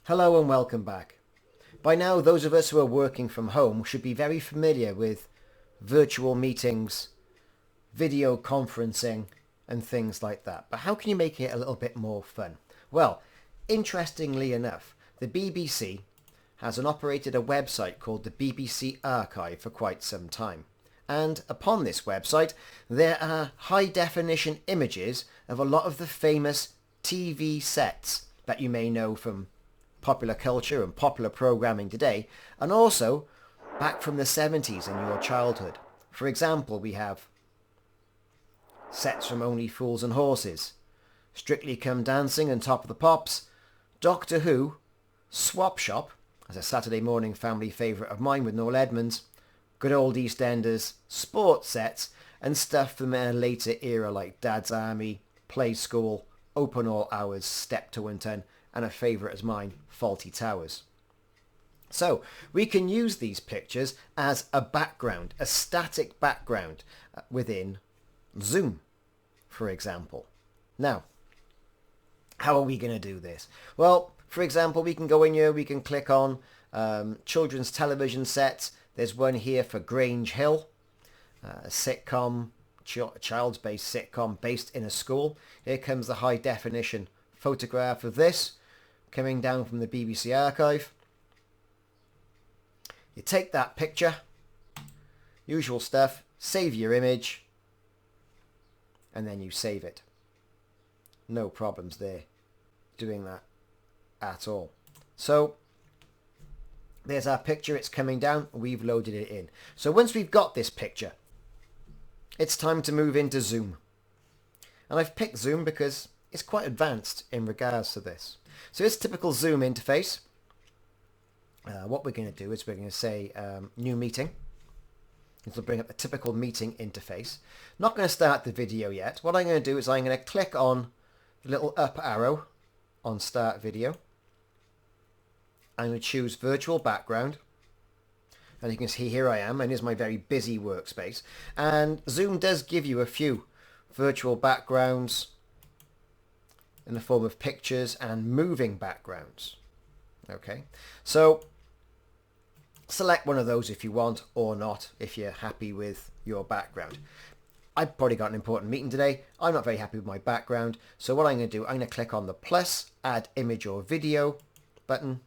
Hello and welcome back. By now, those of us who are working from home should be very familiar with virtual meetings, video conferencing and things like that. But how can you make it a little bit more fun? Well, interestingly enough, the BBC has operated a website called the BBC Archive for quite some time. And upon this website, there are high-definition images of a lot of the famous TV sets that you may know from popular culture and popular programming today, and also back from the 70s in your childhood. For example, we have sets from Only Fools and Horses, Strictly Come Dancing and Top of the Pops, Doctor Who, Swap Shop, as a Saturday morning family favourite of mine with Noel Edmonds, good old EastEnders, sports sets, and stuff from a later era like Dad's Army, Play School, Open All Hours, Step to Winton, and a favourite as mine, Fawlty Towers. So we can use these pictures as a background, a static background within Zoom, for example. Now, how are we going to do this? Well, for example, we can go in here, we can click on children's television sets. There's one here for Grange Hill, a sitcom, child-based sitcom based in a school. Here comes the high definition photograph of this, coming down from the BBC Archive. You take that picture, usual stuff, save your image, and then you save it. No problems there doing that at all. So there's our picture, it's coming down, we've loaded it in. So once we've got this picture, it's time to move into Zoom. And I've picked Zoom because it's quite advanced in regards to this. So it's typical Zoom interface. What we're going to do is we're going to say new meeting. This will bring up the typical meeting interface. Not going to start the video yet. What I'm going to do is I'm going to click on the little up arrow on start video. I'm going to choose virtual background. And you can see here I am, and here's my very busy workspace. And Zoom does give you a few virtual backgrounds in the form of pictures and moving backgrounds. Okay, so select one of those if you want, or not if you're happy with your background. I've probably got an important meeting today. I'm not very happy with my background, so what I'm going to do, I'm going to click on the plus add image or video button.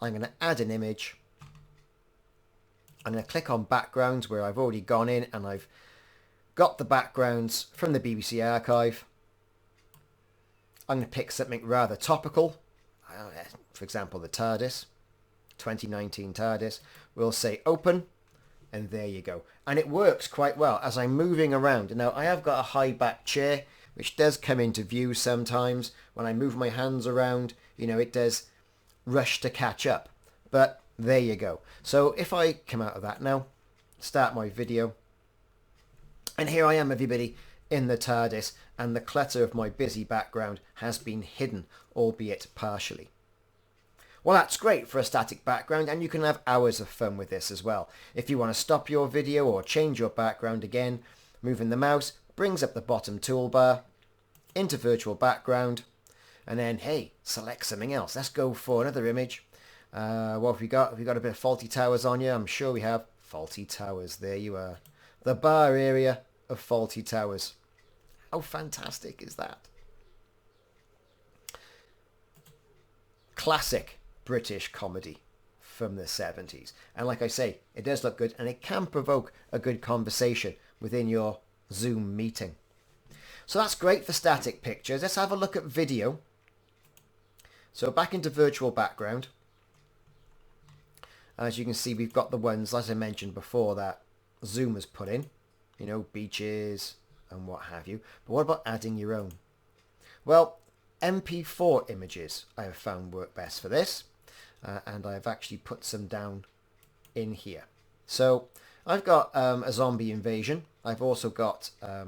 I'm going to add an image. I'm going to click on backgrounds where I've already gone in and I've got the backgrounds from the BBC Archive. I'm going to pick something rather topical, for example the TARDIS, 2019 TARDIS. We'll say open, and there you go. And it works quite well as I'm moving around. Now I have got a high back chair, which does come into view sometimes. When I move my hands around, you know, it does rush to catch up. But there you go. So if I come out of that now, start my video, and here I am, everybody, in the TARDIS, and the clutter of my busy background has been hidden, albeit partially. Well, that's great for a static background, and you can have hours of fun with this as well. If you want to stop your video or change your background again, moving the mouse brings up the bottom toolbar into virtual background, and then, hey, select something else. Let's go for another image. What have we got? Have we got a bit of Fawlty Towers on you? I'm sure we have. Fawlty Towers, there you are. The bar area of Fawlty Towers. How fantastic is that? Classic British comedy from the 70s. And like I say, it does look good, and it can provoke a good conversation within your Zoom meeting. So that's great for static pictures. Let's have a look at video. So back into virtual background. As you can see, we've got the ones, as I mentioned before, that Zoom has put in. You know, beaches and what have you. But what about adding your own? Well, MP4 images I have found work best for this. And I've actually put some down in here. So I've got a zombie invasion. I've also got a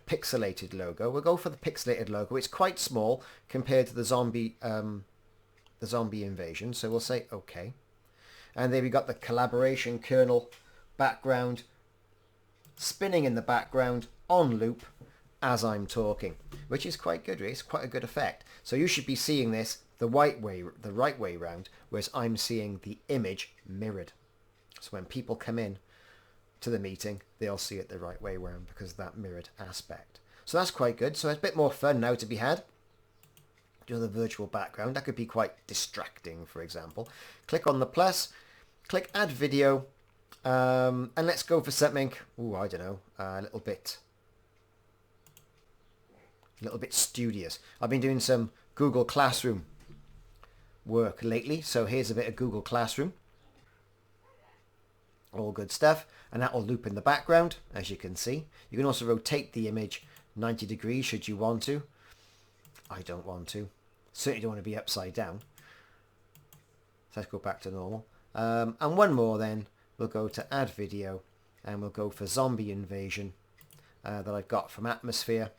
pixelated logo. We'll go for the pixelated logo. It's quite small compared to the zombie invasion. So we'll say OK. And there we got the collaboration kernel background spinning in the background on loop, as I'm talking, which is quite good, really. It's quite a good effect. So you should be seeing this the right way round, whereas I'm seeing the image mirrored. So when people come in to the meeting, they'll see it the right way round because of that mirrored aspect. So that's quite good. So it's a bit more fun now to be had. Do the virtual background. That could be quite distracting, for example. Click on the plus, click add video, and let's go for something, I don't know, a little bit studious. I've been doing some Google Classroom work lately, so here's a bit of Google Classroom. All good stuff, and that will loop in the background, as you can see. You can also rotate the image 90 degrees should you want to. I don't want to. Certainly don't want to be upside down. So let's go back to normal. And one more then. We'll go to add video, and we'll go for zombie invasion that I've got from Atmosphere.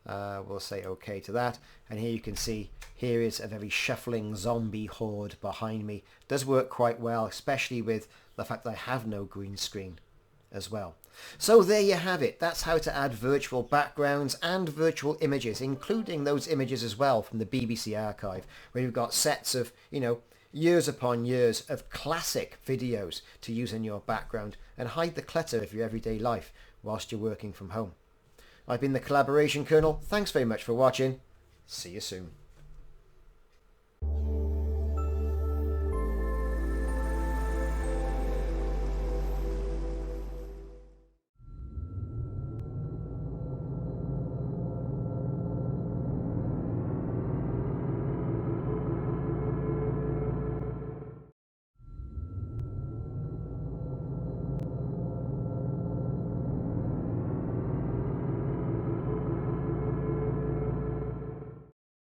We'll say OK to that. And here you can see, here is a very shuffling zombie horde behind me. It does work quite well, especially with the fact that I have no green screen as well. So there you have it. That's how to add virtual backgrounds and virtual images, including those images as well from the BBC archive, where you've got sets of, years upon years of classic videos to use in your background and hide the clutter of your everyday life whilst you're working from home. I've been the Collaboration Kernel. Thanks very much for watching. See you soon.